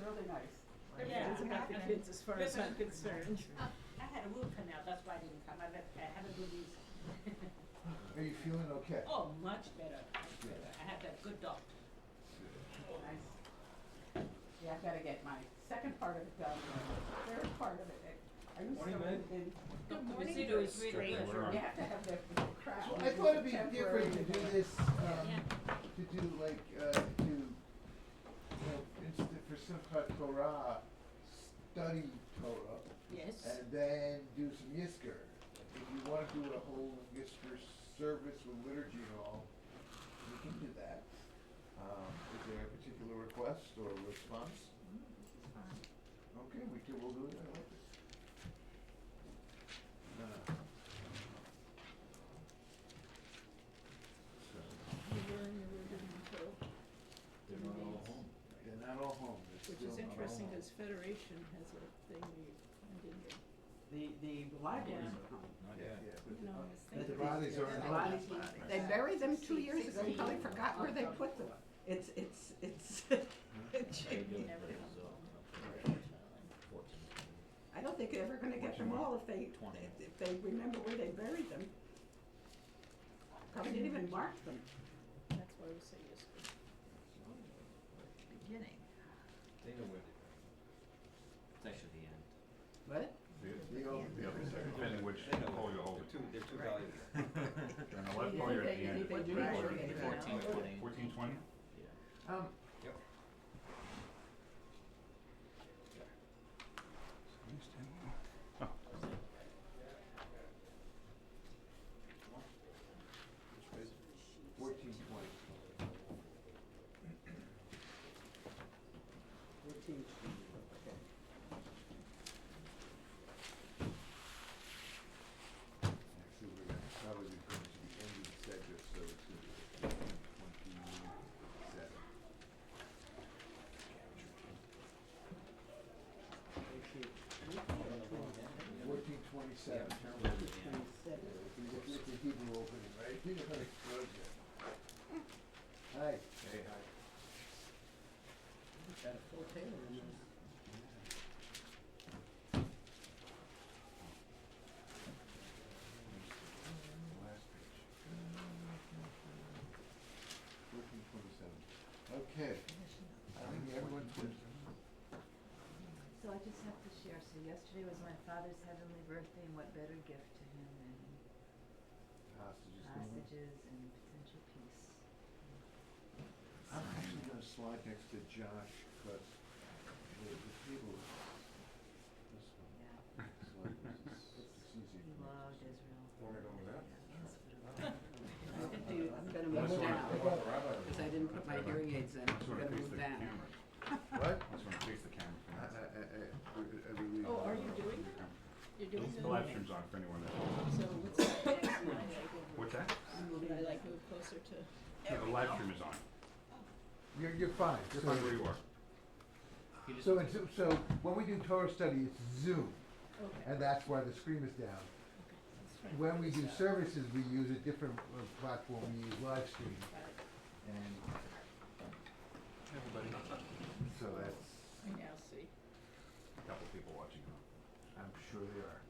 really nice. Yeah. Everything's about the kids as far as I'm concerned. I had a root canal, that's why I didn't come. I had a good reason. Are you feeling okay? Oh, much better, much better. I had that good doctor. Nice. Yeah, I've gotta get my second part of it done, the third part of it. I used to Morning, have babe. been. Good morning, Very Bruce. Really strange. good. We're on. You have to have the crap. So I thought it'd be temporary different to do thing. this, Yeah. to do like, for Simchat Torah, study Torah, Yes. and then do some Yizkor. If you wanna do a whole Yizkor service with liturgy and all, you can do that. Is there a particular request or response? Okay, we'll do it, I like it. You were in your room until They're not all home. They're not all home, they're which still is not all interesting, home. because Federation has a thing where you hand in the libraries Yeah. are home. Not Yeah, yet. yeah, but You know, I was the thinking. bodies are in The home. bodies, they buried them 2 years ago, you probably forgot where they put them. It's I don't think they're ever gonna get them all if they remember where they buried them. Probably didn't even mark them. That's why we say yes. Beginning. They know where they It's actually the end. What? The other side. Depending which They know. pole you hold. They're too valuable. You're on the left pole, you're at the end. Anything Right. you're getting at. 1420. 1420? Yeah. Yep. Oh. 1420. 14, okay. Actually, we're gonna probably be going to the end of the segment, so it's gonna be 1427. 1427. It's the Hebrew opening, right? You're gonna explode here. Hi. Hey, hi. Got a full table in there. Last page. 1427. Okay. I think everyone put. So I just have to share, so yesterday was my father's heavenly birthday, and what better gift to him than Hostages. hostages and potential peace. I'm actually gonna slide next to Josh, because the table is this one. Yeah, Slide this, it's easy. he loved Israel. Want me to go with that? I'm gonna move down, because I didn't put my hearing aids in, That's I'm when it gonna faces move the down. camera. What? That's when it faces the camera. Oh, are you doing that? You're doing The that? live stream's on for anyone that. So what's that next line? What's that? Should I like move closer to? The live stream is on. You're fine. You're fine where you are. You just- So when we do Torah study, it's Zoom, Okay. and that's why the screen is down. Okay, let's try to When we figure do this out. services, we use a different platform, we use live stream, Got it. and Everybody. so that's, I now see. A couple people watching. I'm sure they are.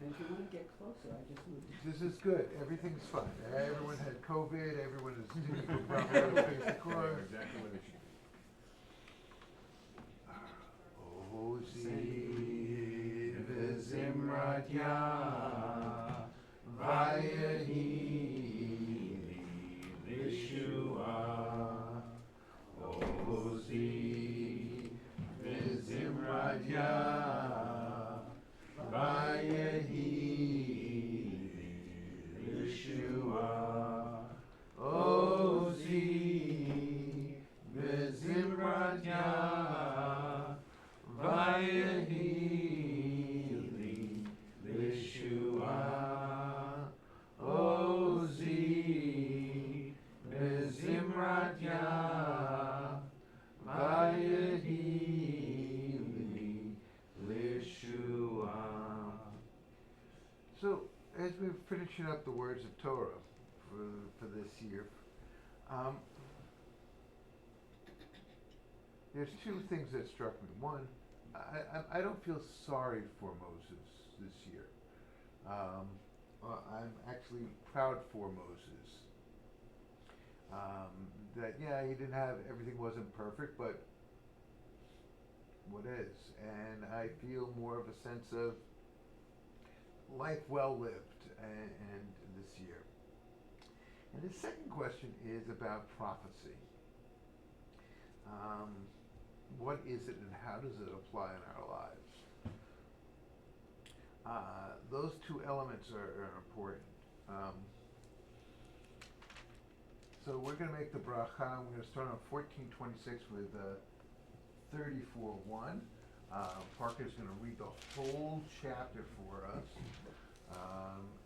And if you wanna get closer, I just moved it. This is good, everything's fine, everyone had COVID, everyone is doing well, face the course. Exactly where they should be. Ozi v'zimratya v'yahi Yeshua. Ozi v'zimratya v'yahi Yeshua. Ozi v'zimratya v'yahi Yeshua. Ozi v'zimratya v'yahi Yeshua. So, as we're finishing up the words of Torah for this year, there's two things that struck me. One, I don't feel sorry for Moses this year. I'm actually proud for Moses. That yeah, he didn't have everything wasn't perfect, but what is? And I feel more of a sense of life well lived, and this year. And the second question is about prophecy. What is it and how does it apply in our lives? Those two elements are important. So we're going to make the bracha. We're going to start on 1426 with 34:1. Parker's going to read the whole chapter for us.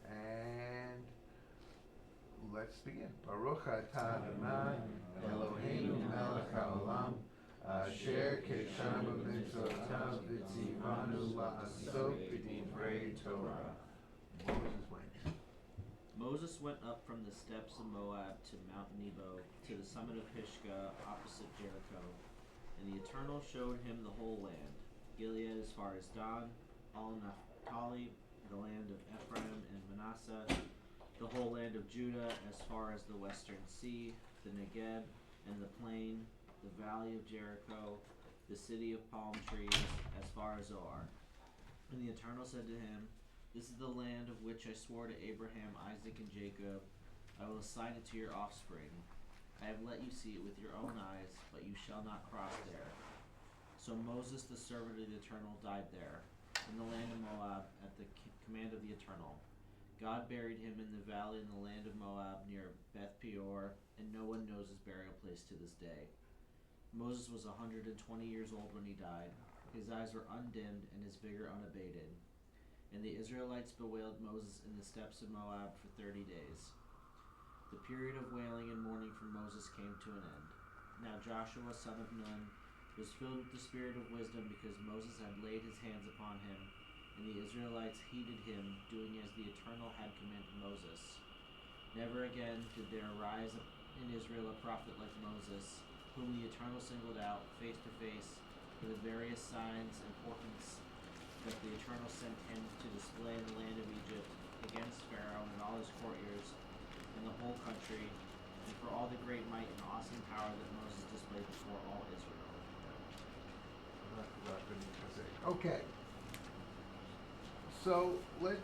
And let's begin. Baruch atah Adonai Eloheinu melech haolam asher keshanu b'mitzvotav v'tzivanu la'asok b'divrei Torah. Moses went up from the steppes of Moab to Mount Nebo, to the summit of Pisgah, opposite Jericho. And the Eternal showed him the whole land, Gilead as far as Dan, all Naphtali, the land of Ephraim and Manasseh, the whole land of Judah as far as the western sea, the Negeb and the plain, the valley of Jericho, the city of palm trees, as far as Zoar. And the Eternal said to him, This is the land of which I swore to Abraham, Isaac, and Jacob. I will assign it to your offspring. I have let you see it with your own eyes, but you shall not cross there. So Moses, the servant of the Eternal, died there, in the land of Moab, at the command of the Eternal. God buried him in the valley in the land of Moab, near Beth Peor, and no one knows his burial place to this day. Moses was 120 years old when he died. His eyes were undimmed, and his vigor unabated. And the Israelites bewailed Moses in the steppes of Moab for 30 days. The period of wailing and mourning for Moses came to an end. Now Joshua, son of Nun, was filled with the spirit of wisdom because Moses had laid his hands upon him, and the Israelites heeded him, doing as the Eternal had commanded Moses. Never again did there arise in Israel a prophet like Moses, whom the Eternal singled out face to face for the various signs and portents that the Eternal sent him to display in the land of Egypt against Pharaoh and all his courtiers and the whole country, and for all the great might and awesome power that Moses displayed before all Israel. Okay. So let's.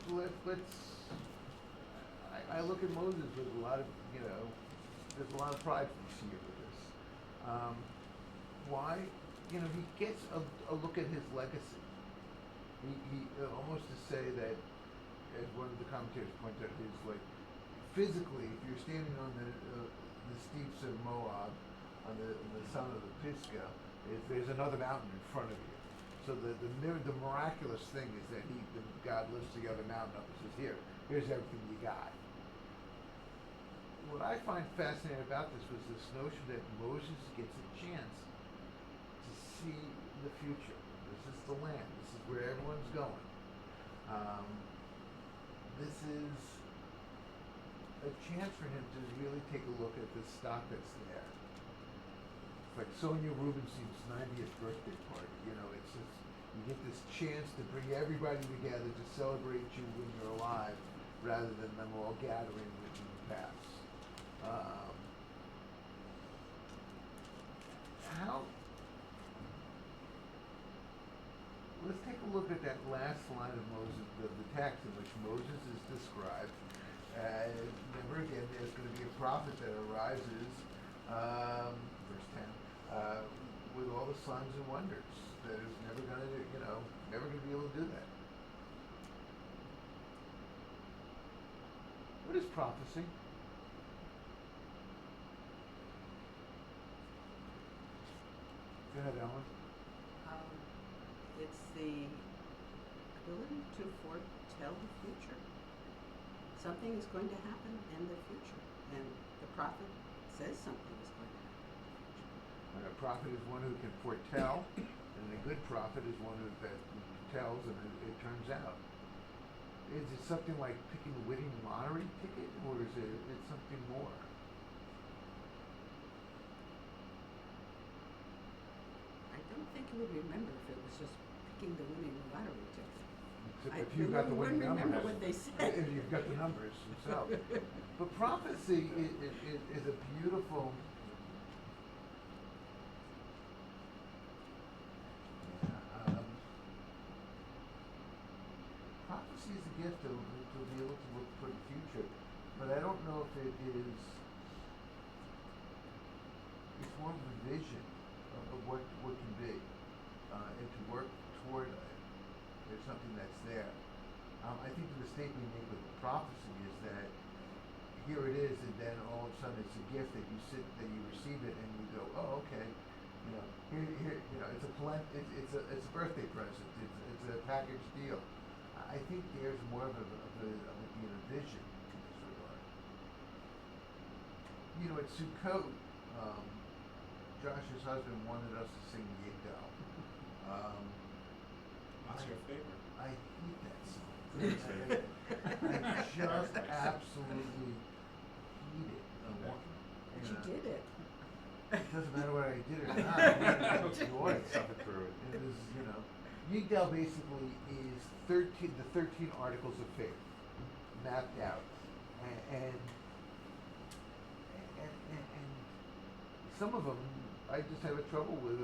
I look at Moses with a lot of, there's a lot of pride here with this. Why? He gets a look at his legacy. He almost to say that, as one of the commentators pointed out, is like physically, if you're standing on the steeps of Moab, on the summit of the Pisgah, there's another mountain in front of you. So the miraculous thing is that God lifts the other mountain up and says, here's everything you got. What I find fascinating about this was this notion that Moses gets a chance to see the future. This is the land. This is where everyone's going. This is a chance for him to really take a look at the stock that's there. It's like Sonia Rubinstein's 90th birthday party. It's just, you get this chance to bring everybody together to celebrate you when you're alive, rather than them all gathering when you pass. Let's take a look at that last line of Moses, the text in which Moses is described. Never again, there's going to be a prophet that arises, verse 10, with all the signs and wonders. That is never going to, never going to be able to do that. What is prophecy? Go ahead, Ellen. It's the ability to foretell the future. Something is going to happen in the future, and the prophet says something is going to happen in the future. A prophet is one who can foretell, and a good prophet is one that tells and it turns out. Is it something like picking a winning lottery ticket, or is it something more? think you would remember if it was just picking the winning lottery ticket. Except I if you got the wouldn't winning remember numbers. what they said. If you've got the numbers themselves. But prophecy is a beautiful. Prophecy is a gift to be able to look for the future, but I don't know if it is. It's more of a vision of what can be, and to work toward it. There's something that's there. I think the mistake we make with prophecy is that here it is, and then all of a sudden it's a gift that you receive it, and you go, oh, okay, here, it's a birthday present, it's a package deal. I think there's more of being a vision in this regard. At Sukkot, Josh's husband wanted us to sing Yizkor. What's your favorite? I hate that song. I just absolutely hate it. But you did it. It doesn't matter whether I did it or not. I enjoy it. Suffer through it. It is, Yigdal basically is the 13 articles of faith mapped out, and some of them I just have a trouble with,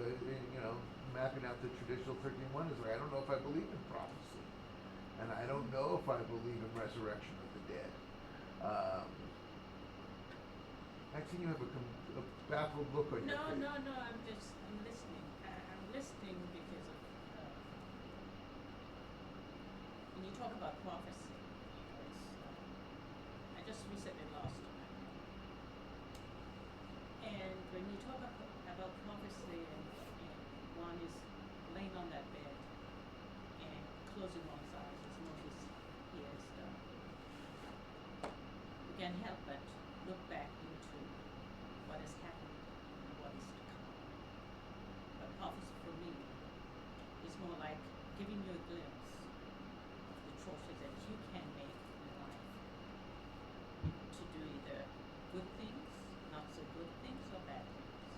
mapping out the traditional 13 wonders. Like, I don't know if I believe in prophecy, and I don't know if I believe in resurrection of the dead. I've seen you have a baffled look on your face. No, I'm listening. I'm listening because of, when you talk about prophecy, I just recently lost mine. And when you talk about prophecy and one is laying on that bed and closing one's eyes, as Moses here has done, you can't help but look back into what has happened and what is to come. But prophecy for me is more like giving you a glimpse of the choices that you can make in life to do either good things, not so good things, or bad things.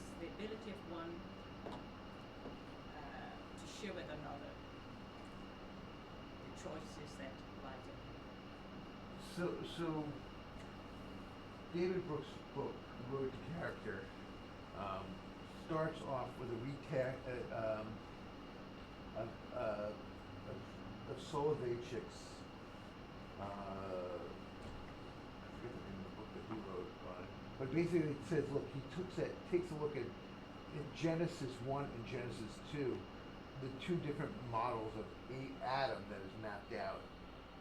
It's the ability of one to share with another the choices that lie ahead. So David Brooks' book, Road to Character, starts off with of Soloveitchik's, I forget the name of the book that he wrote on it, but basically it says, look, he takes a look at, in Genesis 1 and Genesis 2, the two different models of Adam that is mapped out.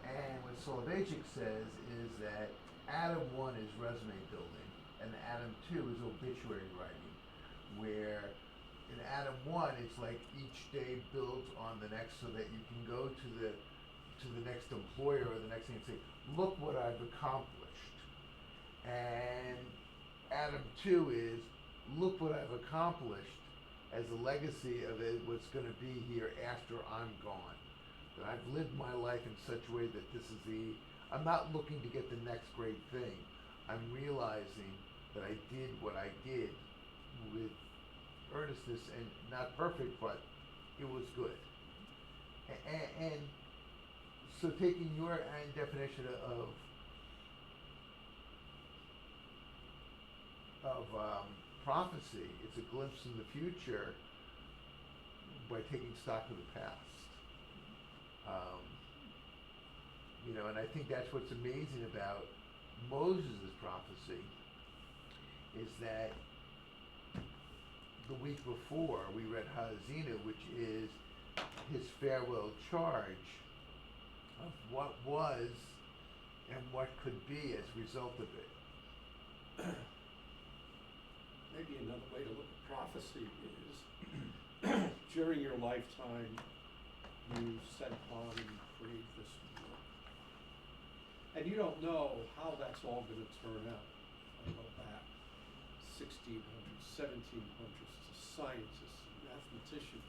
And what Soloveitchik says is that Adam 1 is resume building, and Adam 2 is obituary writing, where in Adam 1 it's like each day builds on the next, so that you can go to the next employer or the next thing and say, look what I've accomplished. And Adam 2 is, look what I've accomplished as a legacy of what's going to be here after I'm gone. That I've lived my life in such a way that I'm not looking to get the next great thing. I'm realizing that I did what I did with earnestness, and not perfect, but it was good. And so taking your definition of prophecy, it's a glimpse in the future by taking stock of the past. And I think that's what's amazing about Moses' prophecy, is that the week before we read Ha'azinu, which is his farewell charge of what was and what could be as a result of it. Maybe another way to look at prophecy is during your lifetime you set upon and you create this work. And you don't know how that's all going to turn out. I go back 1600s, 1700s to scientists, mathematicians.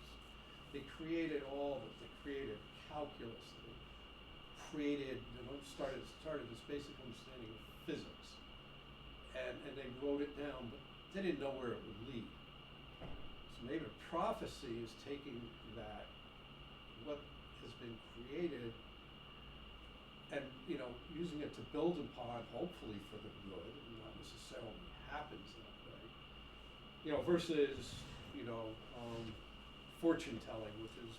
They created all of it. They created calculus. They created, started this basic understanding of physics. And they wrote it down, but they didn't know where it would lead. So maybe prophecy is taking that, what has been created, and, you know, using it to build upon, hopefully for the good, and not necessarily happens that way. You know, versus, you know, fortune telling, which is,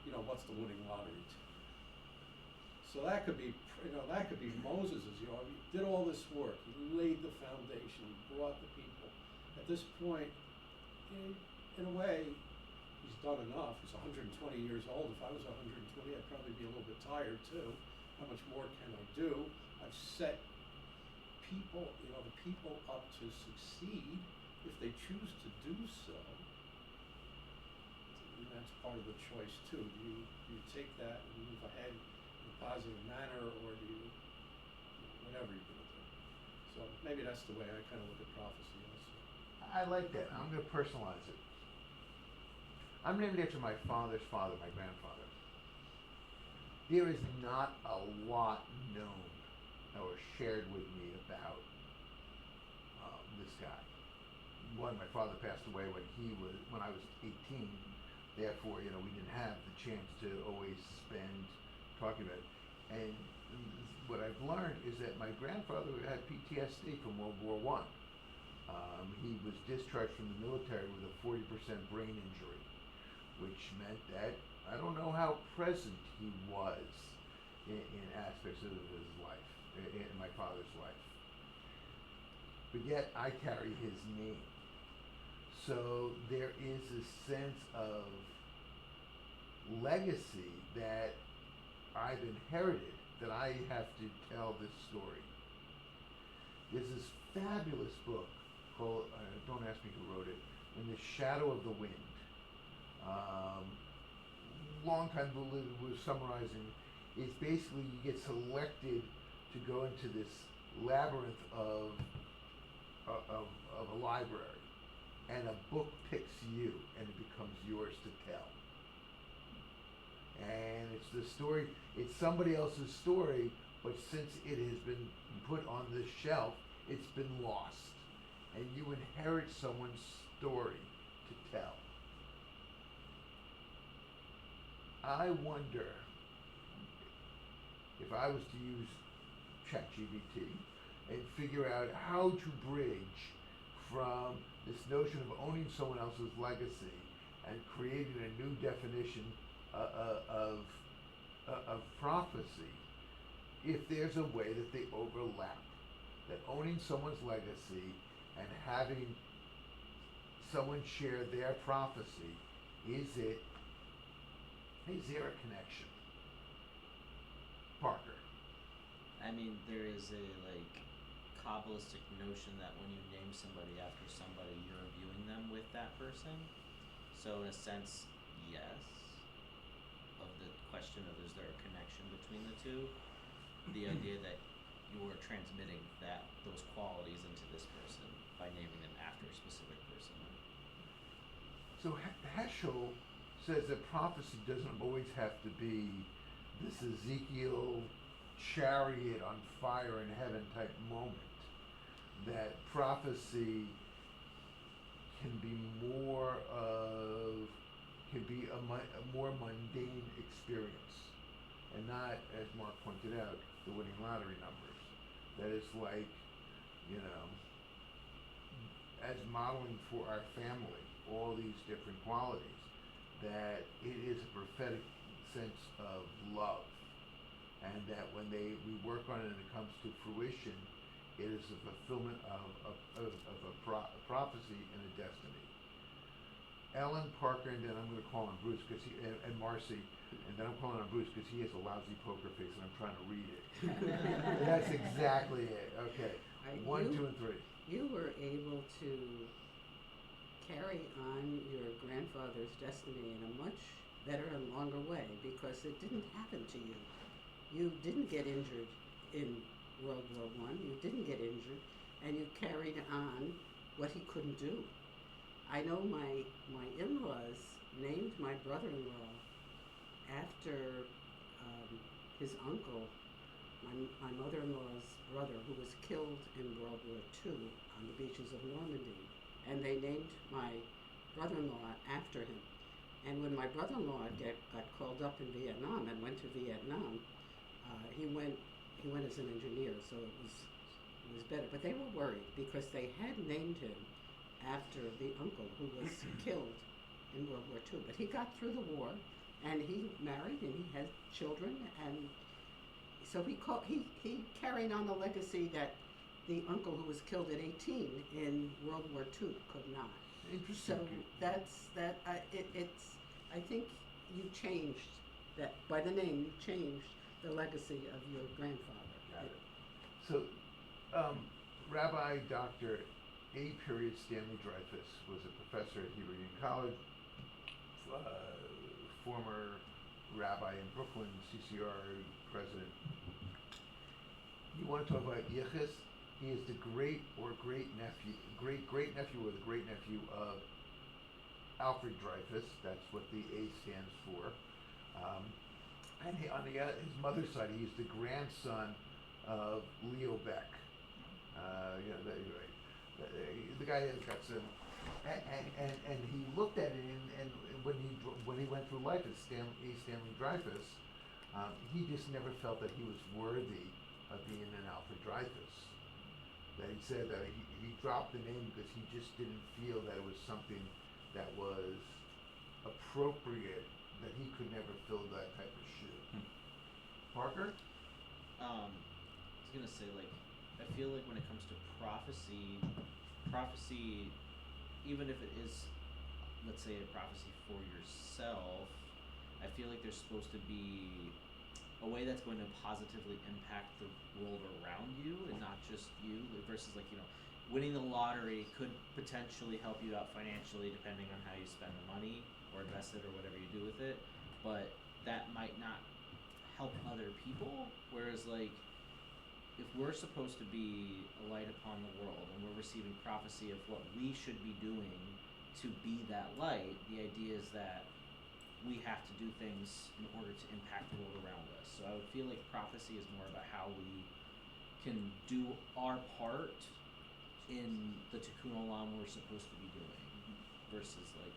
you know, what's the winning lottery ticket. So that could be, you know, that could be Moses's, you know, he did all this work, he laid the foundation, he brought the people. At this point, in a way, he's done enough. He's 120 years old. If I was 120, I'd probably be a little bit tired too. How much more can I do? I've set people, you know, the people up to succeed if they choose to do so. And that's part of the choice too. Do you take that and move ahead in a positive manner, or do you, whatever you're going to do. So maybe that's the way I kind of look at prophecy also. I like that. I'm going to personalize it. I'm named after my father's father, my grandfather. There is not a lot known or shared with me about this guy. One, my father passed away when I was 18. Therefore, you know, we didn't have the chance to always spend talking about it. And what I've learned is that my grandfather had PTSD from World War I. He was discharged from the military with a 40% brain injury, which meant that I don't know how present he was in aspects of his life, in my father's life. But yet I carry his name. So there is a sense of legacy that I've inherited, that I have to tell this story. There's this fabulous book called, don't ask me who wrote it, In the Shadow of the Wind. Long time ago was summarizing, is basically you get selected to go into this labyrinth of a library, and a book picks you and it becomes yours to tell. And it's the story, it's somebody else's story, but since it has been put on this shelf, it's been lost. And you inherit someone's story to tell. I wonder if I was to use ChatGPT and figure out how to bridge from this notion of owning someone else's legacy and creating a new definition of prophecy, if there's a way that they overlap, that owning someone's legacy and having someone share their prophecy, is there a connection? Parker. I mean, there is a Kabbalistic notion that when you name somebody after somebody, you're imbuing them with that person. So in a sense, yes. Of the question of is there a connection between the two, the idea that you are transmitting those qualities into this person by naming them after a specific person. So Heschel says that prophecy doesn't always have to be this Ezekiel chariot on fire in heaven type moment. That prophecy can be more more mundane experience, and not, as Mark pointed out, the winning lottery numbers. That is like, you know, as modeling for our family, all these different qualities, that it is a prophetic sense of love, and that when we work on it and it comes to fruition, it is a fulfillment of a prophecy and a destiny. Ellen, Parker, and then I'm going to call on Bruce and Marcy, and then I'm calling on Bruce because he has a lousy poker face and I'm trying to read it. That's exactly it. Okay. 1, 2, and 3. You were able to carry on your grandfather's destiny in a much better and longer way because it didn't happen to you. You didn't get injured in World War I. You didn't get injured, and you carried on what he couldn't do. I know my in-laws named my brother-in-law after his uncle, my mother-in-law's brother, who was killed in World War II on the beaches of Normandy. And they named brother-in-law after him. And when my brother-in-law got called up in Vietnam and went to Vietnam, he went as an engineer, so it was better. But they were worried because they had named him after the uncle who was killed in World War II. But he got through the war, and he married, and he had children, and so he carried on the legacy that the uncle who was killed at 18 in World War II could not. Interesting. So it's. I think you changed that by the name. You changed the legacy of your grandfather. Got it. So, Rabbi Dr. A. Stanley Dreyfus was a professor at Hebrew Union College, former rabbi in Brooklyn, CCR president. You want to talk about Yichus? He is the great nephew or the great nephew of Alfred Dreyfus. That's what the A stands for. And on his mother's side, he's the grandson of Leo Beck. The guy has got some, and he looked at it, and when he went through life as Stanley Dreyfus, he just never felt that he was worthy of being an Alfred Dreyfus. That he said that he dropped the name because he just didn't feel that it was something that was appropriate, that he could never fill that type of shoe. Parker? I was gonna say, like, I feel like when it comes to prophecy, even if it is, let's say, a prophecy for yourself, I feel like there's supposed to be a way that's going to positively impact the world around you and not just you, versus, like, winning the lottery could potentially help you out financially depending on how you spend the money or invest it or whatever you do with it, but that might not help other people. Whereas, like, if we're supposed to be a light upon the world and we're receiving prophecy of what we should be doing to be that light, the idea is that we have to do things in order to impact the world around us. So I would feel like prophecy is more about how we can do our part in the tikkun olam we're supposed to be doing, versus, like,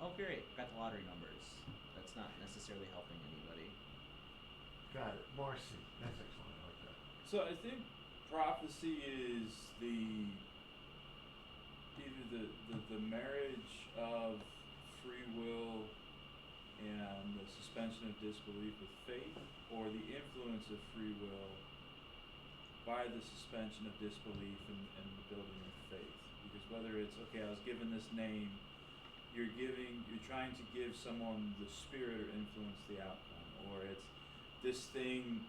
oh great, got the lottery numbers. That's not necessarily helping anybody. Got it. Marcy. That's excellent. I like that. So I think prophecy is either the marriage of free will and the suspension of disbelief with faith, or the influence of free will by the suspension of disbelief and the building of faith. Because whether it's, okay, I was given this name, you're trying to give someone the spirit or influence the outcome, or it's this thing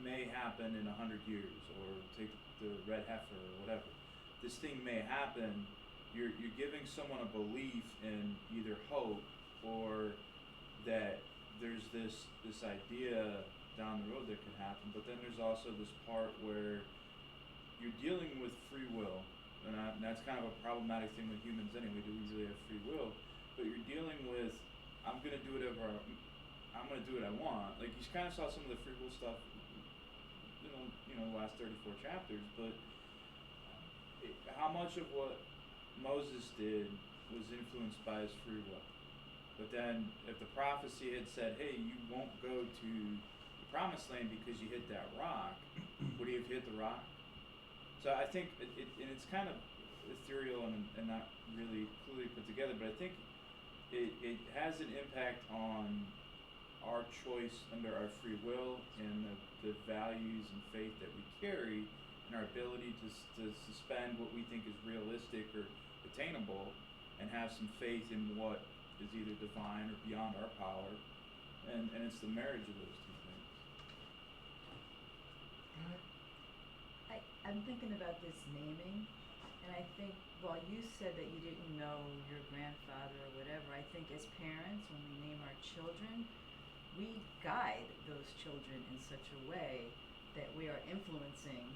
may happen in 100 years, or take the red heifer or whatever. This thing may happen. You're giving someone a belief in either hope or that there's this idea down the road that could happen. But then there's also this part where you're dealing with free will, and that's kind of a problematic thing with humans anyway. Do we really have free will? But you're dealing with, I'm gonna do what I want. Like, you kind of saw some of the free will stuff, the last 34 chapters. But how much of what Moses did was influenced by his free will? But then, if the prophecy had said, "Hey, you won't go to the promised land because you hit that rock," would he have hit the rock? So I think it's kind of ethereal and not really clearly put together. But I think it has an impact on our choice under our free will and the values and faith that we carry, and our ability to suspend what we think is realistic or attainable, and have some faith in what is either divine or beyond our power, and it's the marriage of those two things. I'm thinking about this naming, and I think, well, you said that you didn't know your grandfather or whatever. I think as parents, when we name our children, we guide those children in such a way that we are influencing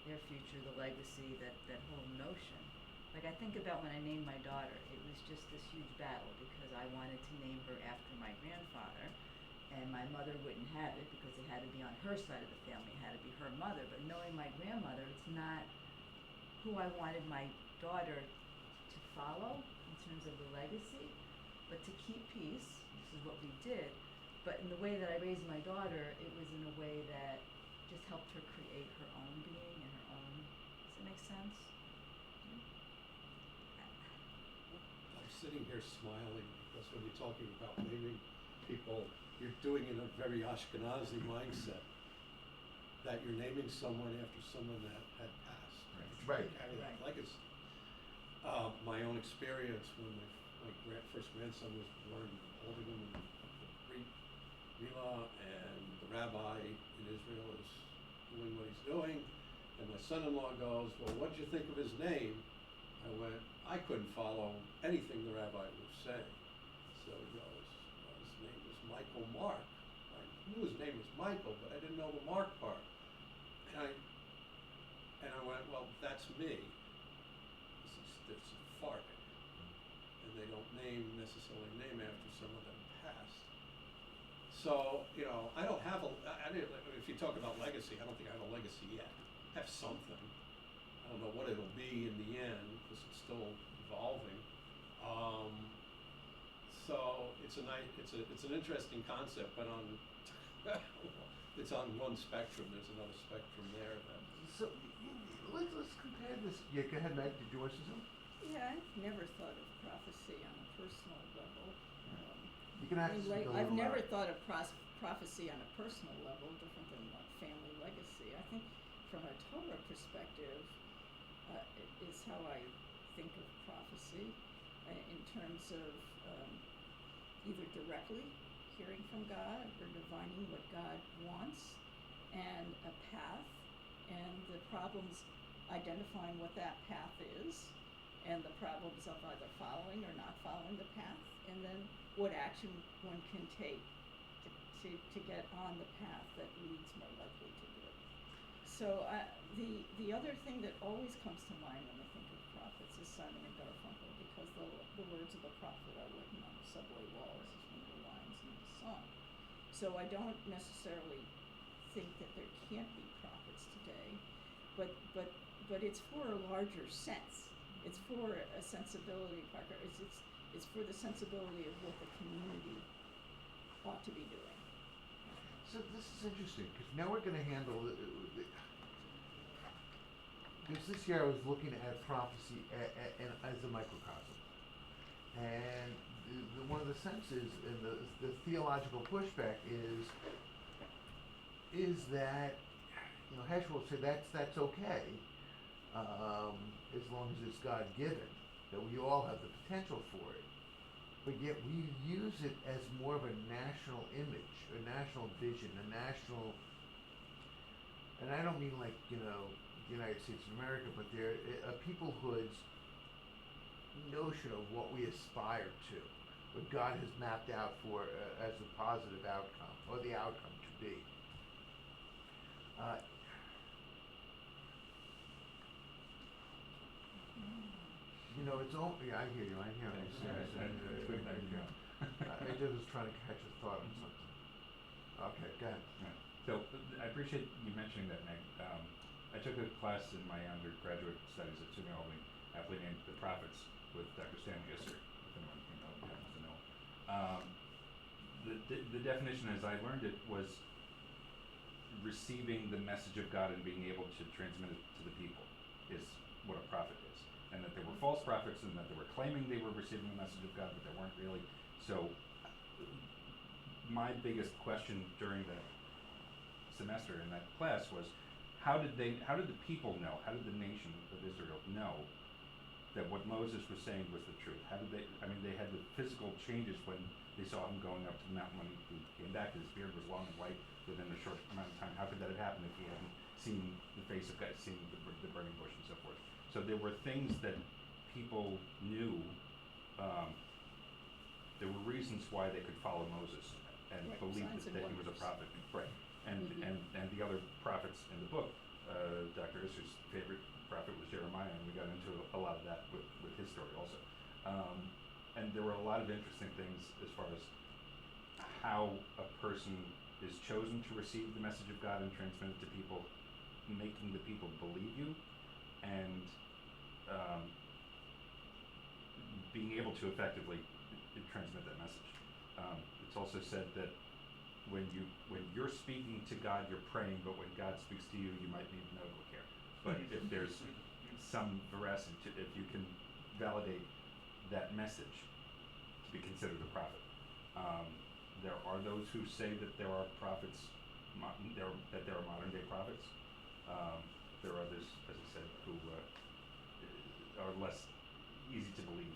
their future, the legacy, that whole notion. Like, I think about when I named my daughter, it was just this huge battle because I wanted to name her after my grandfather, and my mother wouldn't have it because it had to be on her side of the family, it had to be her mother. But knowing my grandmother, it's not who I wanted my daughter to follow, in terms of the legacy, but to keep peace, this is what we did. But in the way that I raised my daughter, it was in a way that just helped her create her own being and her own. Does that make sense? I'm sitting here smiling because when you're talking about naming people, you're doing it in a very Ashkenazi mindset. That you're naming someone after someone that had passed. Right. To carry that Right. legacy. My own experience when my first grandson was born, holding him in Mila, and the rabbi in Israel is doing what he's doing, and my son-in-law goes, well, what'd you think of his name? I went, I couldn't follow anything the rabbi was saying. So he goes, well, his name was Michael Mark. I knew his name was Michael, but I didn't know the Mark part. And I went, well, that's me. This is Sephardic. And they don't necessarily name after someone that passed. So, I don't have if you talk about legacy, I don't think I have a legacy yet. I have something. I don't know what it'll be in the end, because it's still evolving. So it's an interesting concept, but it's on one spectrum. There's another spectrum there that. So let's compare this. Yeah, go ahead, Meg. Did you want to say something? Yeah, I've never thought of prophecy on a personal level. You can I actually mean, go a I've little never out. thought of prophecy on a personal level, different than like family legacy. I think from a Torah perspective, is how I think of prophecy in terms of either directly hearing from God or divining what God wants, and a path, and the problems, identifying what that path is, and the problems of either following or not following the path, and then what action one can take to get on the path that leads more likely to good. So the other thing that always comes to mind when I think of prophets is Simon and Garfunkel, because the words of a prophet are written on the subway walls is one of the lines in the song. So I don't necessarily think that there can't be prophets today, but it's for a larger sense. It's for a sensibility, Parker. It's for the sensibility of what the community ought to be doing. So this is interesting because now we're going to handle because this year I was looking at prophecy as a microcosm, and one of the senses and the theological pushback is that Hesch will say that's okay as long as it's God given, that we all have the potential for it. But yet we use it as more of a national image, a national vision, a national, and I don't mean like, the United States of America, but there a peoplehood's notion of what we aspire to, what God has mapped out for as a positive outcome, or the outcome to be. It's all, I hear you, I hear what you're saying. I just was trying to catch a thought on something. Okay, go ahead. Right. So I appreciate you mentioning that, Meg. I took a class in my undergraduate studies at SUNY Albany, aptly named The Prophets, with Dr. Stanley Yizkor, if anyone happens to know. The definition as I learned it was receiving the message of God and being able to transmit it to the people is what a prophet is. And that there were false prophets and that they were claiming they were receiving the message of God, but they weren't really. So my biggest question during the semester in that class was, how did the people know, how did the nation of Israel know that what Moses was saying was the truth? How did they had the physical changes when they saw him going up to the mountain when he came back, his beard was long and white within a short amount of time. How could that have happened if he hadn't seen the face of God, seen the burning bush and so forth? So there were things that people knew, there were reasons why they could follow Moses and Right, believe signs that and he was a wonders. prophet. Right. And the other prophets in the book, Dr. Isser's favorite prophet was Jeremiah, and we got into a lot of that with his story also. And there were a lot of interesting things as far as how a person is chosen to receive the message of God and transmit it to people, making the people believe you, and being able to effectively transmit that message. It's also said that when you're speaking to God, you're praying, but when God speaks to you, you might need medical care. But if there's some veracity to, if you can validate that message to be considered a prophet. There are those who say that there are prophets, that there are modern day prophets. There are others, as I said, who are less easy to believe.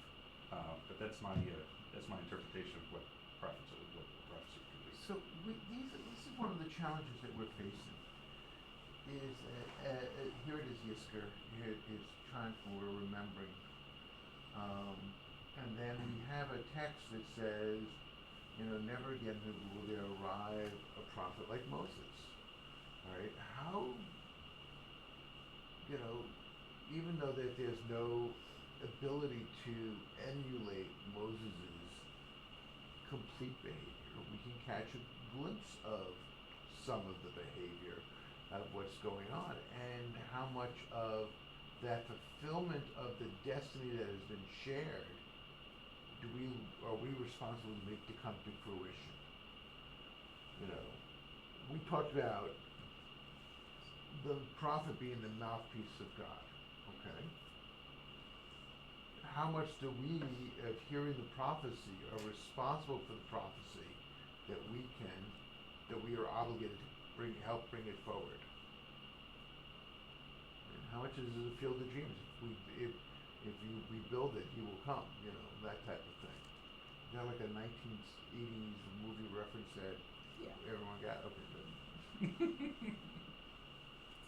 But that's my interpretation of what prophecy could be. So this is one of the challenges that we're facing. Is here it is Yizkor. Here it is triumphant. We're remembering, and then we have a text that says, never again will there arrive a prophet like Moses. All right, how, even though that there's no ability to emulate Moses's complete behavior, we can catch a glimpse of some of the behavior of what's going on, and how much of that fulfillment of the destiny that has been shared are we responsible to make to come to fruition? We talked about the prophet being the mouthpiece of God. Okay. How much do we, of hearing the prophecy, are responsible for the prophecy that we are obligated to help bring it forward? And how much is it a field of dreams? If we build it, he will come. That type of thing. Is that like a 1980s movie reference that Yeah. everyone got? Okay, good. It's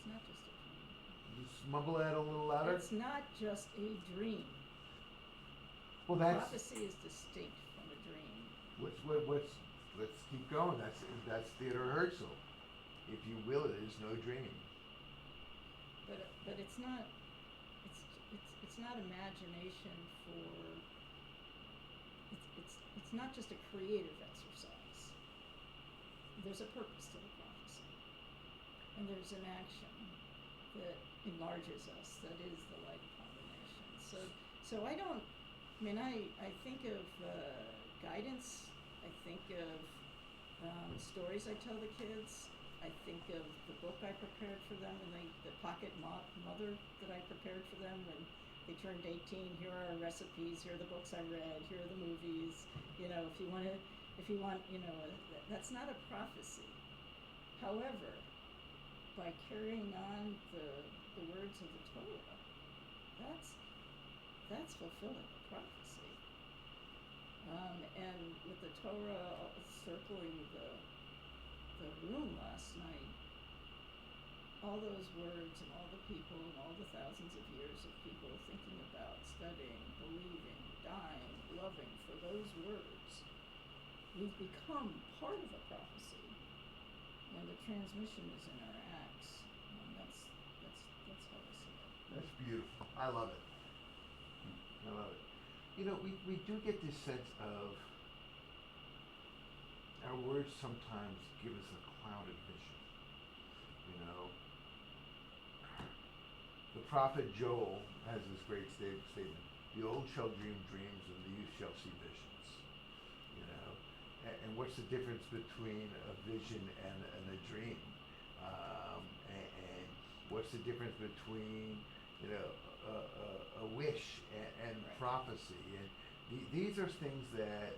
not just a dream. Just mumble that a little louder. It's not just a dream. Well, that's Prophecy is distinct from a dream. let's keep going. That's theater rehearsal. If you will, it is no dream. But it's not. It's not imagination for. It's not just a creative exercise. There's a purpose to the prophecy, and there's an action that enlarges us. That is the light upon the nation. So I don't. I mean, I think of guidance. I think of stories I tell the kids. I think of the book I prepared for them, and the pocket mother that I prepared for them when they turned 18. Here are our recipes. Here are the books I read. Here are the movies. If you want, that's not a prophecy. However, by carrying on the words of the Torah, that's fulfilling the prophecy. And with the Torah circling the room last night, all those words and all the people and all the thousands of years of people thinking about, studying, believing, dying, loving for those words, we've become part of a prophecy, and the transmission is in our acts. And that's how I see it. That's beautiful. I love it. We do get this sense of our words sometimes give us a clouded vision. The prophet Joel has this great statement: "The old shall dream dreams, and the youth shall see visions." And what's the difference between a vision and a dream? And what's the difference between a wish and Right. prophecy? And these are things that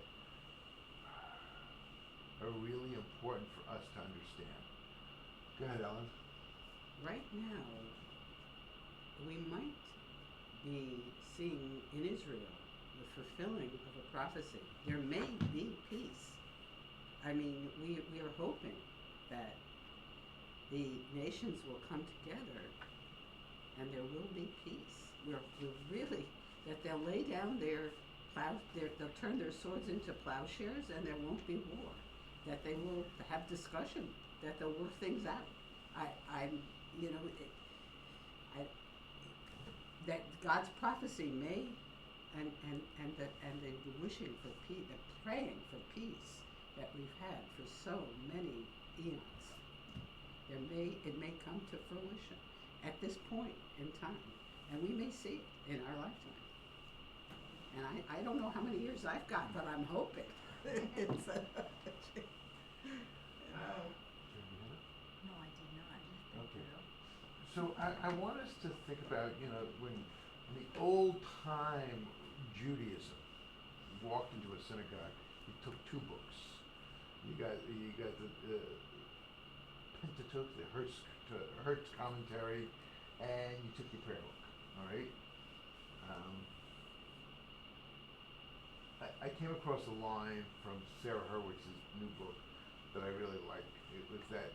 are really important for us to understand. Go ahead, Ellen. Right now, we might be seeing in Israel the fulfilling of a prophecy. There may be peace. I mean, we are hoping that the nations will come together and there will be peace. We're really, that they'll lay down they'll turn their swords into plowshares and there won't be war. That they will have discussion, that they'll work things out. That God's prophecy may, and the wishing for peace, the praying for peace that we've had for so many eons, it may come to fruition at this point in time, and we may see it in our lifetime. And I don't know how many years I've got, but I'm hoping. It's No, I did not. Thank Okay. you. So I want us to think about, when in the old time Judaism, you walked into a synagogue, you took two books. You got the Pentateuch, the Hertz commentary, and you took your prayer book. All right. I came across a line from Sarah Hurwitz's new book that I really liked. It was that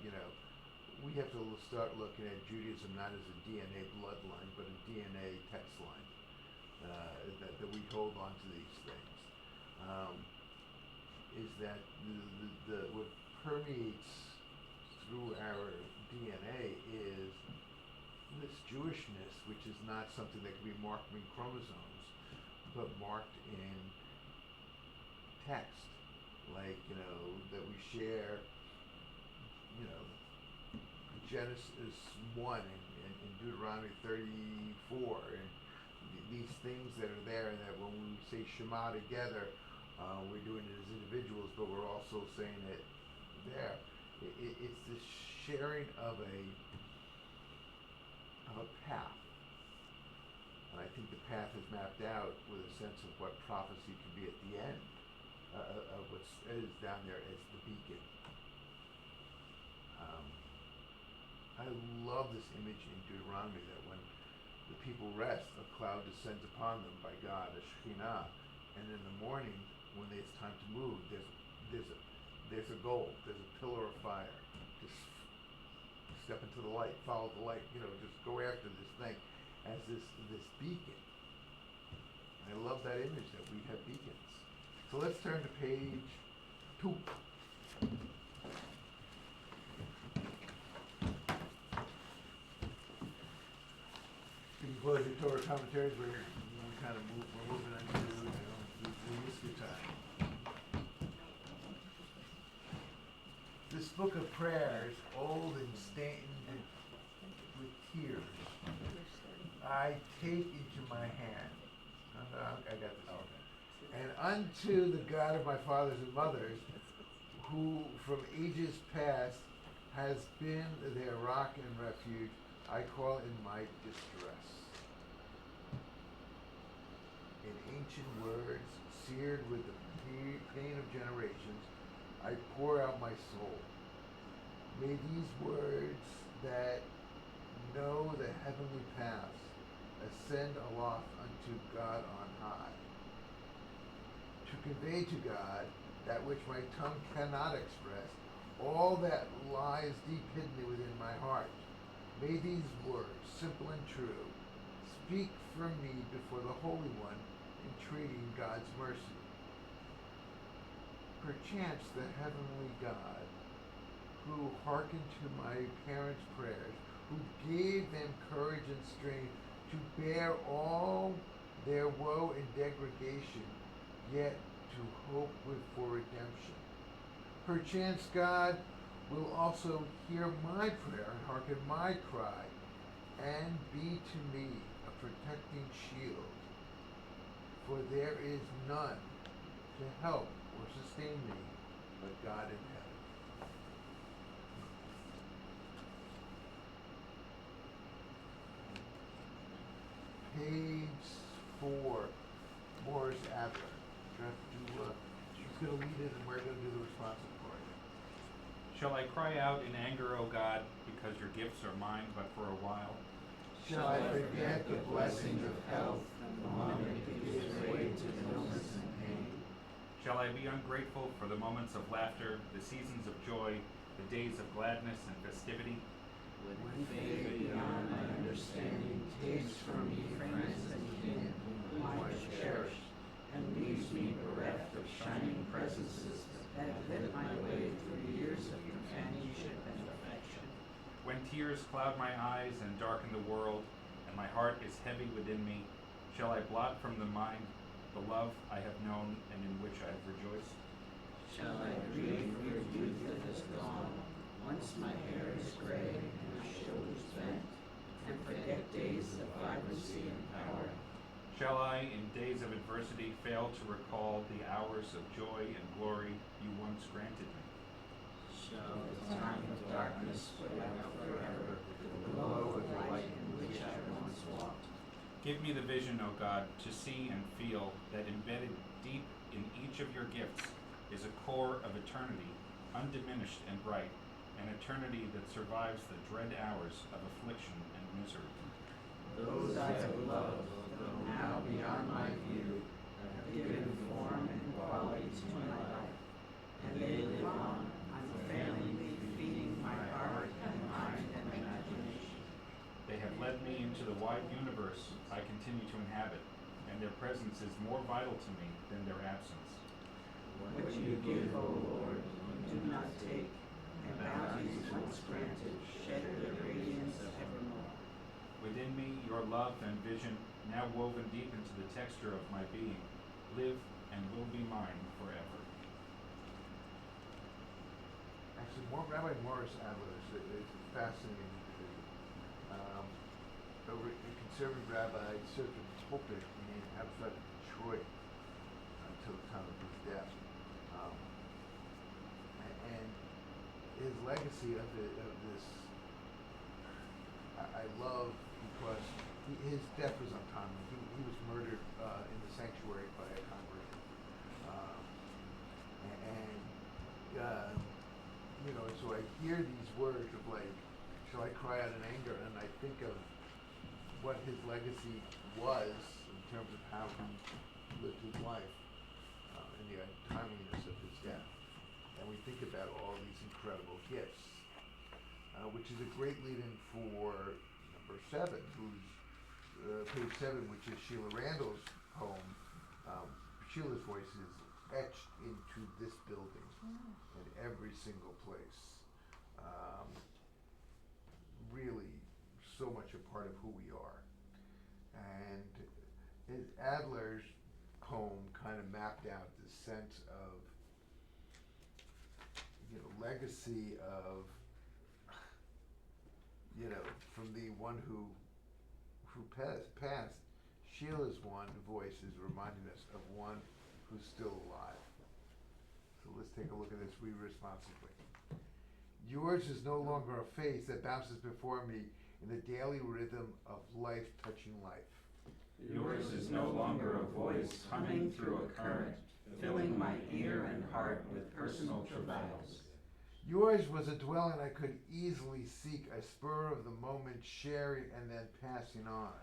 we have to start looking at Judaism not as a DNA bloodline, but a DNA text line. That we hold on to these things. Is that what permeates through our DNA is this Jewishness, which is not something that can be marked in chromosomes, but marked in text, like that we share, Genesis 1 and Deuteronomy 34, and these things that are there, and that when we say Shema together, we're doing it as individuals, but we're also saying it there. It's this sharing of a path. And I think the path is mapped out with a sense of what prophecy can be at the end of what is down there as the beacon. I love this image in Deuteronomy that when the people rest, a cloud descends upon them by God, a Shekhinah, and in the morning, when it's time to move, there's a goal, there's a pillar of fire. Just step into the light, follow the light, just go after this thing as this beacon. And I love that image that we have beacons. So let's turn to page 2. You can close your Torah commentaries where we're moving into the Yizkor time. This book of prayers, old and stained with tears, I take into my hand. I got this. And unto the God of my fathers and mothers, who from ages past has been their rock and refuge, I call in my distress. In ancient words, seared with the pain of generations, I pour out my soul. May these words that know the heavenly paths ascend aloft unto God on high, to convey to God that which my tongue cannot express, all that lies deep hidden within my heart. May these words, simple and true, speak for me before the Holy One, entreating God's mercy. Perchance the heavenly God, who hearkened to my parents' prayers, who gave them courage and strength to bear all their woe and degradation, yet to hope for redemption. Perchance God will also hear my prayer and hearken my cry, and be to me a protecting shield. For there is none to help or sustain me but God in heaven. Page 4, Morris Adler. She's going to lead it, and we're going to do the responsive part. Shall I cry out in anger, O God, because your gifts are mine but for a while? Shall I forget the blessings of health the moment it gives way to illness and pain? Shall I be ungrateful for the moments of laughter, the seasons of joy, the days of gladness and festivity? When faith beyond my understanding takes from me friends and kin whom I cherish, and leaves me bereft of shining presences that have lit my way through years of companionship and affection. When tears cloud my eyes and darken the world, and my heart is heavy within me, shall I blot from the mind the love I have known and in which I have rejoiced? Shall I grieve for youth that is gone, once my hair is gray and my shoulders bent, and forget days of vibrancy and power? Shall I, in days of adversity, fail to recall the hours of joy and glory you once granted me? Shall the time of darkness put out forever the glow of the light in which I once walked? Give me the vision, O God, to see and feel that embedded deep in each of your gifts is a core of eternity, undiminished and bright, an eternity that survives the dread hours of affliction and misery. Those I have loved, though now beyond my view, have given form and quality to my life, and they live on, unfailingly feeding my heart and mind and imagination. They have led me into the wide universe I continue to inhabit, and their presence is more vital to me than their absence. What you give, O Lord, do not take, and bounties once granted shed their radiance evermore. Within me, your love and vision, now woven deep into the texture of my being, live and will be mine forever. Actually, Rabbi Morris Adler is fascinating to a conservative rabbi served in the pulpit in outside of Detroit until the time of his death. And his legacy of this, I love because his death was untimely. He was murdered in the sanctuary by a convert. So I hear these words of like, shall I cry out in anger? And I think of what his legacy was in terms of how he lived his life and the untimeliness of his death. And we think about all these incredible gifts, which is a great lead-in for number 7, who's page 7, which is Sheila Randall's poem. Sheila's voice is etched into this building in every single place. Really so much a part of who we are. And Adler's poem kind of mapped out this sense of, legacy of, from the one who passed. Sheila's one voice is reminding us of one who's still alive. So let's take a look at this, read responsibly. Yours is no longer a face that bounces before me in the daily rhythm of life touching life. Yours is no longer a voice humming through a current, filling my ear and heart with personal travails. Yours was a dwelling I could easily seek, a spur of the moment, sharing and then passing on.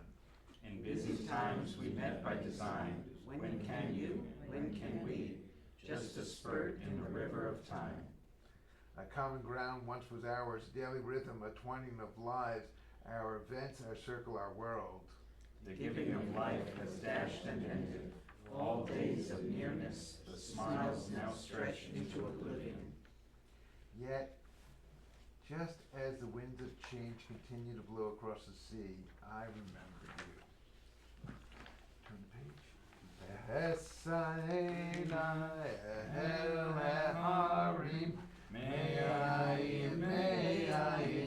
In busy times we met by design. When can you? When can we? Just a spurt in the river of time. A common ground once was ours, daily rhythm, a twining of lives, our events, our circle, our world. The giving of life has dashed and ended. All days of nearness, the smiles now stretch into oblivion. Yet, just as the winds of change continue to blow across the sea, I remember you. Turn the page. Esaena el harim, me'ayin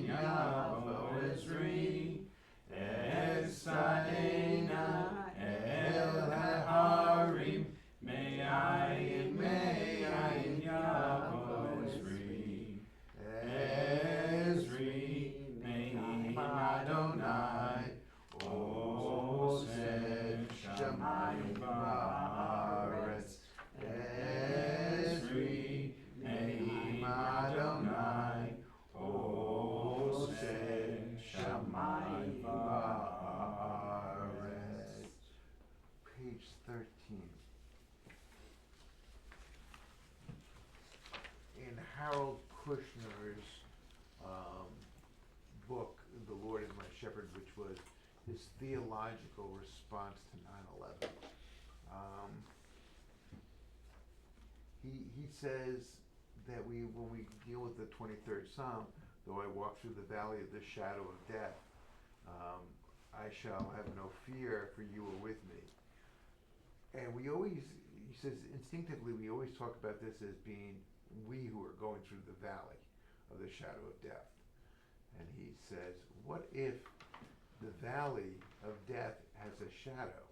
yavo Ezri. Esaena el harim, me'ayin yavo Ezri. Ezri, Me'im Adonai, Oseh Shamayim Ba'aretz. Ezri, Me'im Adonai, Oseh Shamayim Ba'aretz. Page 13. In Harold Kushner's book, The Lord is My Shepherd, which was his theological response to 9/11. He says that when we deal with the 23rd Psalm, though I walk through the valley of the shadow of death, I shall have no fear, for you are with me. And he says instinctively, we always talk about this as being we who are going through the valley of the shadow of death. And he says, what if the valley of death has a shadow?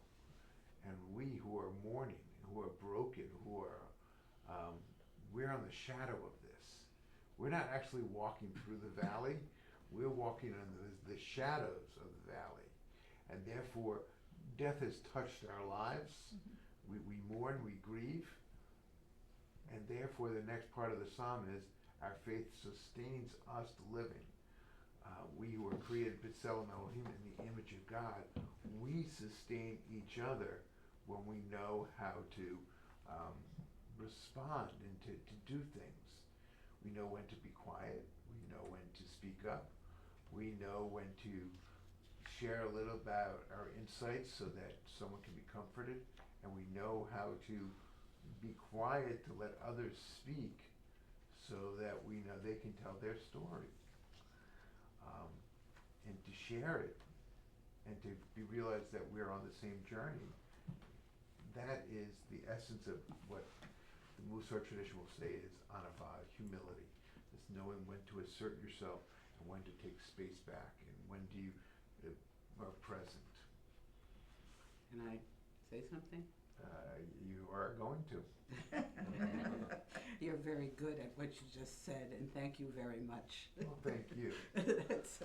And we who are mourning, who are broken, who are, we're on the shadow of this. We're not actually walking through the valley, we're walking on the shadows of the valley. And therefore, death has touched our lives. We mourn, we grieve. And therefore, the next part of the psalm is, our faith sustains us living. We who are created B'Tselem Elohim in the image of God, we sustain each other when we know how to respond and to do things. We know when to be quiet. We know when to speak up. We know when to share a little about our insights so that someone can be comforted. And we know how to be quiet to let others speak so that we know they can tell their story. And to share it and to realize that we're on the same journey. That is the essence of what the Musar tradition will say is anava, humility. It's knowing when to assert yourself and when to take space back and when do you are present. Can I say something? You are going to. You're very good at what you just said, and thank you very much. Well, thank you. That's,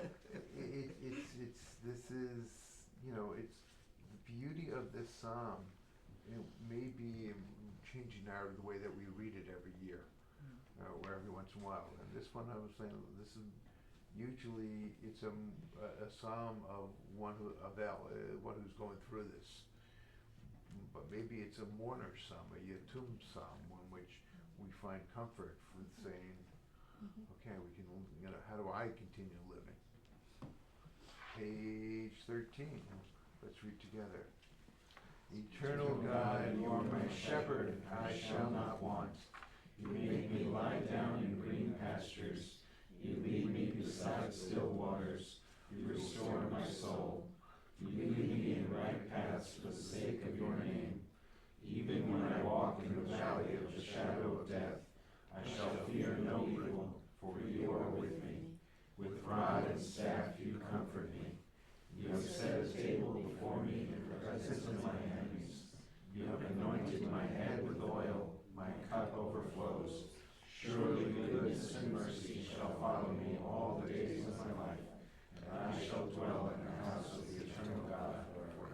It's this is, it's the beauty of this psalm. It may be changing now the way that we read it every year, or every once in a while. And this one, I was saying, this is usually it's a psalm of one who's going through this. But maybe it's a mourner psalm, a yatum psalm, in which we find comfort from saying, okay, we can, how do I continue living? Page 13, let's read together. Eternal God, you are my shepherd, I shall not want. You make me lie down in green pastures. You lead me beside still waters. You restore my soul. You lead me in right paths for the sake of your name. Even when I walk in the valley of the shadow of death, I shall fear no evil, for you are with me. With rod and staff you comfort me. You have set a table before me in the presence of my enemies. You have anointed my head with oil, my cup overflows. Surely goodness and mercy shall follow me all the days of my life, and I shall dwell in the house of the eternal God forever.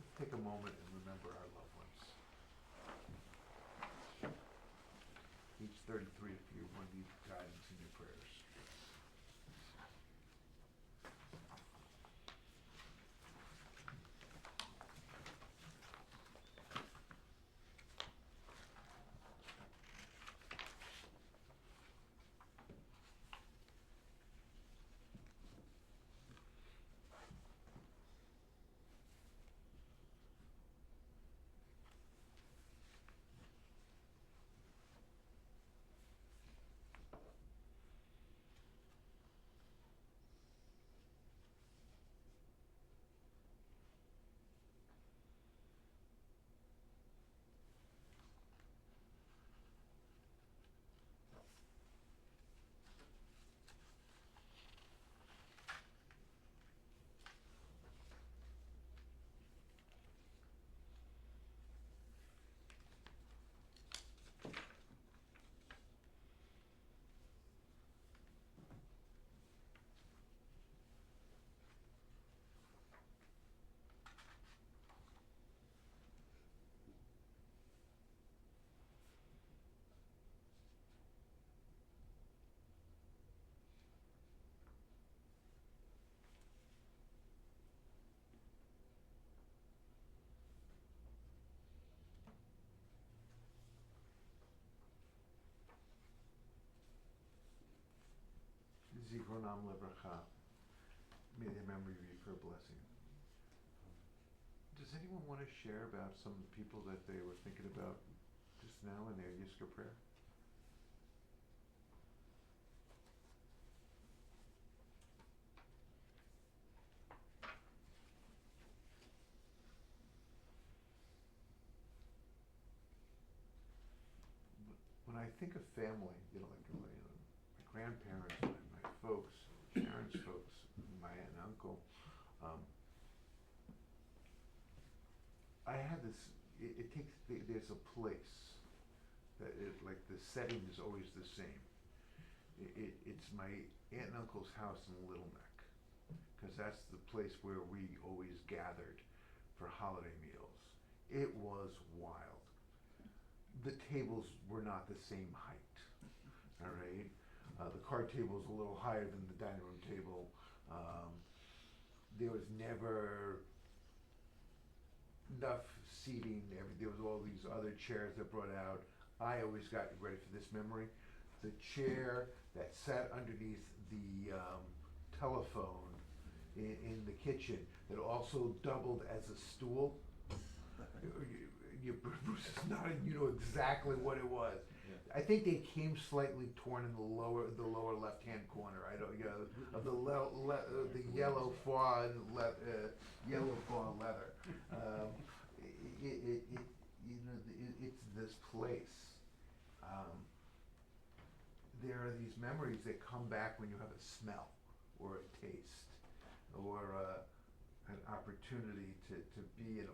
Let's take a moment and remember our loved ones. Each 33 if you want to need guidance in your prayers. Zikronam lebracha. May their memory be for a blessing. Does anyone want to share about some of the people that they were thinking about just now in their Yizkor prayer? When I think of family, like my grandparents, my folks, Sharon's folks, my aunt and uncle, I have this, it takes, there's a place that like the setting is always the same. It's my aunt and uncle's house in Little Neck, because that's the place where we always gathered for holiday meals. It was wild. The tables were not the same height, all right? The card table is a little higher than the dining room table. There was never enough seating. There was all these other chairs that brought out. I always got ready for this memory. The chair that sat underneath the telephone in the kitchen that also doubled as a stool. Bruce is nodding. You know exactly what it was. Yeah. I think they came slightly torn in the lower left-hand corner. I don't, of the yellow fawn leather. It's this place. There are these memories that come back when you have a smell or a taste or an opportunity to be in an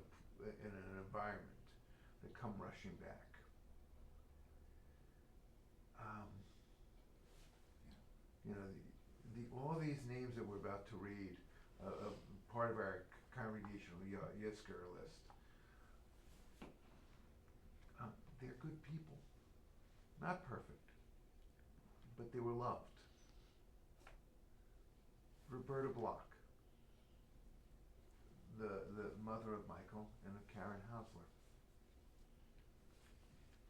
environment that come rushing back. All these names that we're about to read, part of our congregational Yizkor list, they're good people. Not perfect, but they were loved. Roberta Block, the mother of Michael and of Karen Hausler.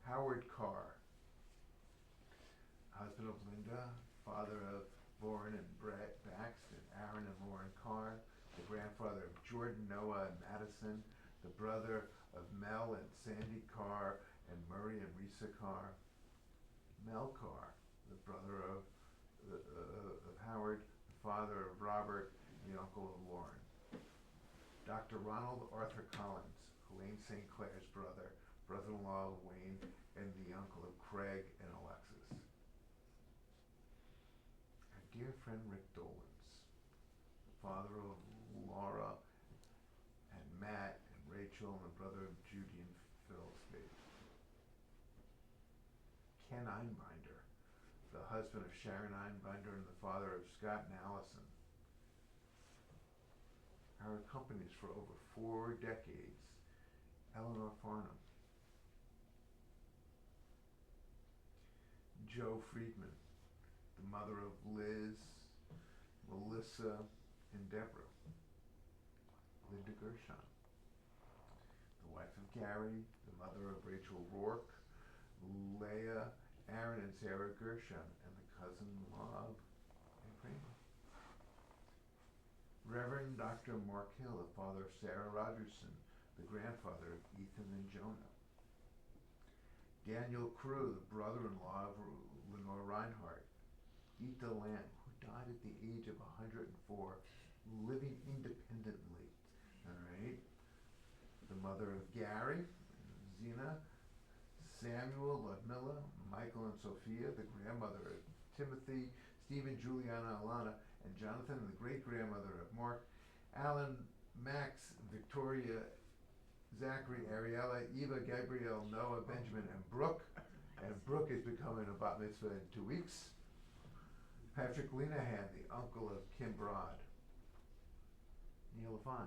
Howard Carr, husband of Linda, father of Lauren and Brett Baxton, Aaron and Lauren Carr, the grandfather of Jordan, Noah, and Madison, the brother of Mel and Sandy Carr, and Murray and Risa Carr. Mel Carr, the brother of Howard, the father of Robert, and the uncle of Lauren. Dr. Ronald Arthur Collins, Elaine St. Clair's brother, brother-in-law of Wayne, and the uncle of Craig and Alexis. Our dear friend Rick Dolans, the father of Laura and Matt and Rachel, and the brother of Judy and Phil's baby. Ken Einbinder, the husband of Sharon Einbinder and the father of Scott and Allison. Our companies for over 4 decades, Eleanor Farnham. Joe Friedman, the mother of Liz, Melissa, and Deborah. Linda Gershon, the wife of Gary, the mother of Rachel Rourke, Leah, Aaron, and Sarah Gershon, and the cousin-in-law of Ann Kramer. Reverend Dr. Mark Hill, the father of Sarah Rogerson, the grandfather of Ethan and Jonah. Daniel Crew, the brother-in-law of Lenore Reinhardt. Ita Lamb, who died at the age of 104, living independently. All right. The mother of Gary, Zena, Samuel, Ludmilla, Michael and Sophia, the grandmother of Timothy, Stephen, Juliana, Alana, and Jonathan, and the great-grandmother of Mark, Alan, Max, Victoria, Zachary, Ariella, Eva, Gabrielle, Noah, Benjamin, and Brooke. And Brooke is becoming a bat mitzvah in 2 weeks. Patrick Linehan, the uncle of Kim Broad. Neil Levine.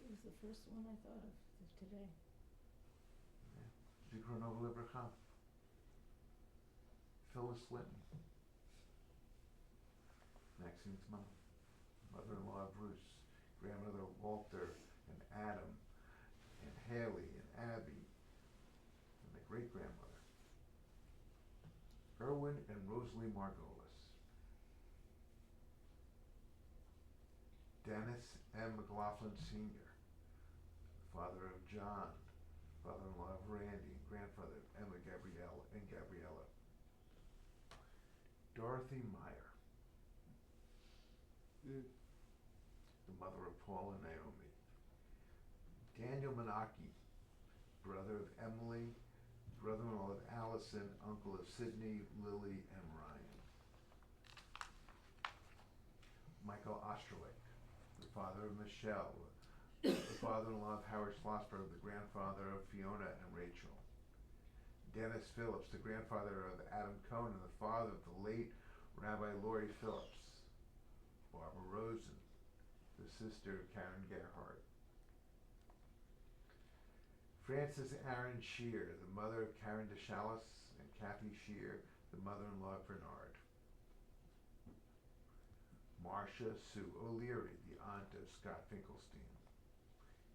It was the first one I thought of today. Zikro Nova Libracha. Phyllis Linton. Maxine's mom. Mother-in-law of Bruce. Grandmother of Walter and Adam and Haley and Abby and the great-grandmother. Erwin and Rosalie Margolis. Dennis M. McLaughlin Sr., father of John, father-in-law of Randy, grandfather of Emma, Gabrielle, and Gabriella. Dorothy Meyer, the mother of Paul and Naomi. Daniel Menaki, brother of Emily, brother-in-law of Allison, uncle of Sydney, Lily, and Ryan. Michael Osterlich, the father of Michelle, the father-in-law of Howard Schlossberg, the grandfather of Fiona and Rachel. Dennis Phillips, the grandfather of Adam Cohen and the father of the late Rabbi Laurie Phillips. Barbara Rosen, the sister of Karen Gerhardt. Frances Aaron Shear, the mother of Karen DeShalis, and Kathy Shear, the mother-in-law of Bernard. Marcia Sue O'Leary, the aunt of Scott Finkelstein.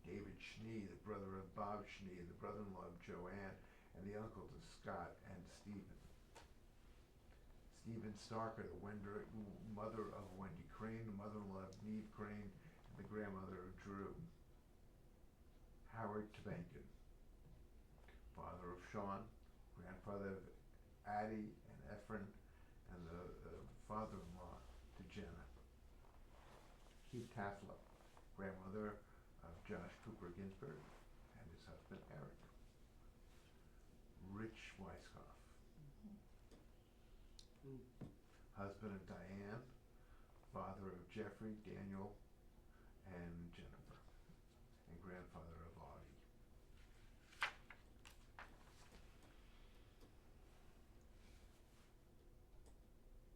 David Schnee, the brother of Bob Schnee, the brother-in-law of Joanne, and the uncle to Scott and Stephen. Stephen Starker, the mother of Wendy Crane, the mother-in-law of Neve Crane, and the grandmother of Drew. Howard Tabenkin, father of Sean, grandfather of Addie and Ephraim, and the father-in-law to Jenna. Keith Taflow, grandmother of Josh Cooper Ginsburg and his husband Eric. Rich Weisskopf, husband of Diane, father of Jeffrey, Daniel, and Jennifer, and grandfather of Audie.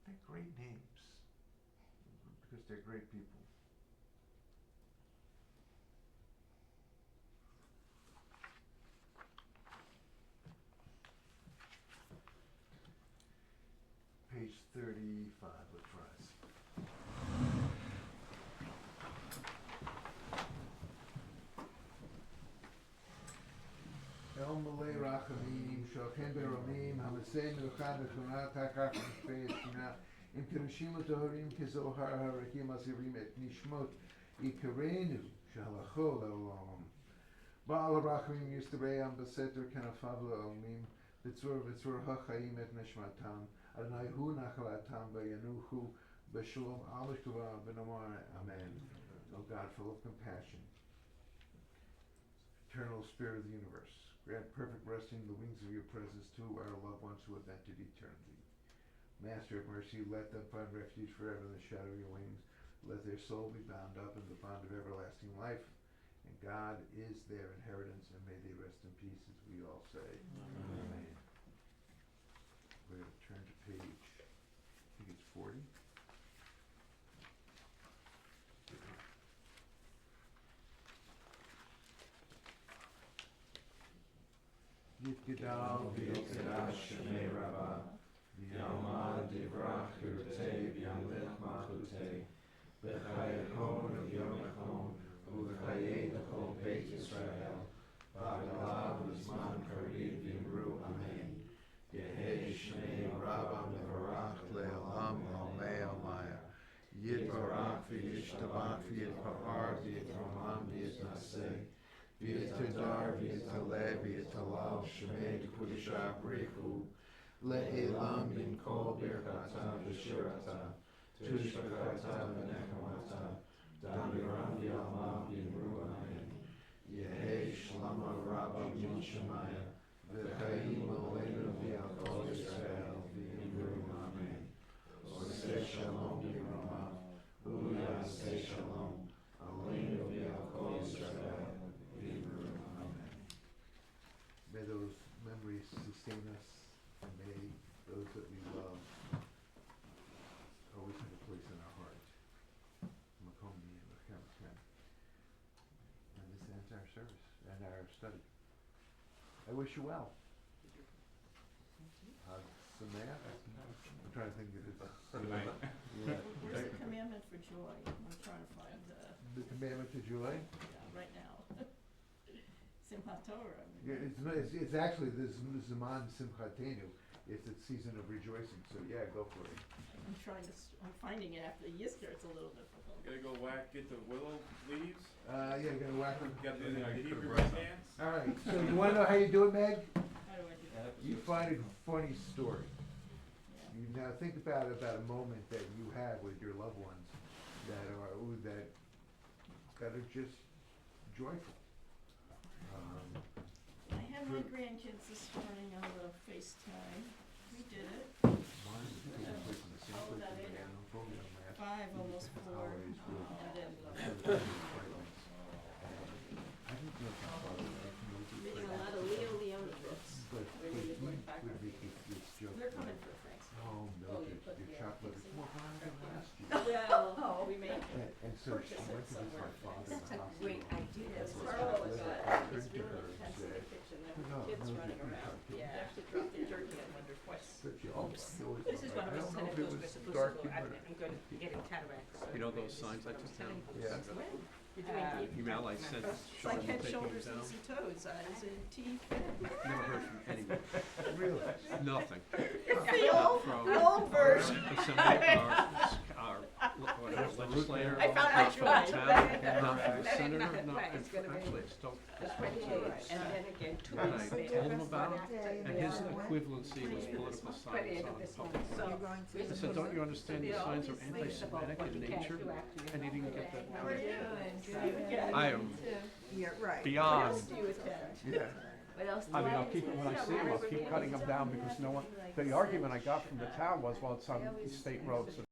They're great names, because they're great people. Page 35, let's rise. El Malay Rachamim, Shochem Beromim, Hamasei Meluchad V'Chunat HaKach Mishpei Eshkina, Im Kerushim U'Toharim Kezohar HaRakim Asirim Et Nishmot Yikarenu Shalacho Le'olam. Ba'al HaRachamim Yistarei Beseter Kenafav Le'olamim, V'tzur HaChaim Et Nishmatam, Adonai Hu Nachalatam V'Yanuchu B'Shalom Al Shkova V'Nomar Amen. O God, full of compassion, eternal Spirit of the universe, grant perfect resting in the wings of your presence to our loved ones who have entered eternity. Master of mercy, let them find refuge forever in the shadow of your wings. Let their soul be bound up in the bond of everlasting life. And God is their inheritance, and may they rest in peace, as we all say. Amen. We're going to turn to page, I think it's 40. Yitgedal V'yitzedash Shemei Rabbah, V'yamad Divrach Yurtei V'yamlech Malchutei, B'chayekon V'yomechon, U'v'chayei L'chol Beit Yisrael, B'agalav V'zman Karev V'yimru Amen. Yehei Shmei Rabbah Mevarach Le'olam Almei Almaya. Yitbarach V'yishtabach V'yitpa'ar V'yitromam V'yitnaseh. V'yitadar v'yitaleh v'yitalal shemei kudisha brichu le'elam min kol birchata v'shirata tushbachata v'nechamata damiram v'yalma v'yimru amen. Yehei shlama rabba min shemaya v'chaim aleinu v'al kol Yisrael v'yimru amen. Oseh shalom v'rama u'yaseh shalom aleinu v'al kol Yisrael. May those memories sustain us, and may those that we love always have a place in our heart. And this ends our service and our study. I wish you well. Sameach? I'm trying to think of it. Good night. Yeah. Where's the commandment for joy? I'm trying to find The commandment to joy? right now. Simchat Torah. Yeah, it's actually this Zaman Simchatenu. It's a season of rejoicing. So yeah, go for it. I'm finding it after Yizkor. It's a little difficult. Gotta go get the willow leaves. Yeah, you're gonna whack them. Got the Yeah, Hebrew right. hands. All right. So you want to know how you do it, Meg? How do I do that? You find a funny story. Yeah. You now think about a moment that you have with your loved ones that are just joyful. I had my grandkids this morning on a little FaceTime. We did it. Oh, that is 5, almost 4. And then Reading a lot of Leo Leone books. we're coming for Frank's. Oh, Oh, you put the chocolate is fixing- more hard than last year. Well, we may And so she purchase went it to visit somewhere. my father in That's the a hospital. great idea. Yes, That's Carl what was I it's turned to really her and intense in the said, kitchen. There "No, were kids no, running you around. can't. You have to drop the turkey and wonder twice. But she always knew it. This is one of I those don't know if tennis it we're was supposed dark, to go. but I'm going to getting cataracts. You know those signs I took down? Yeah. You're doing deep. Email I sent, It's like showing head, taking shoulders, them down. knees, and toes, eyes and teeth. Never heard from anyone. Really? Nothing. The old, From the old version. Assembly, legislator, I found not out from right. the town, not from the senator, not, Right, it's gonna be- actually, it's don't. It's 20 days, and then again, 2 And weeks I later. told him about it, and his Yeah. equivalency was political By the science end of on this public month, so. life. we're I said, supposed don't to- you understand so the there all signs these are things about anti-Semitic what in you can't nature? do after you And he have didn't a get day. that How are you doing? Good. I am Yeah, right. beyond. What else do you attend? Yeah. What else? I mean, I'll do keep you it, when I do? see him, I'll keep cutting them down because no one, the argument I got from the town was, well, it's on state roads, so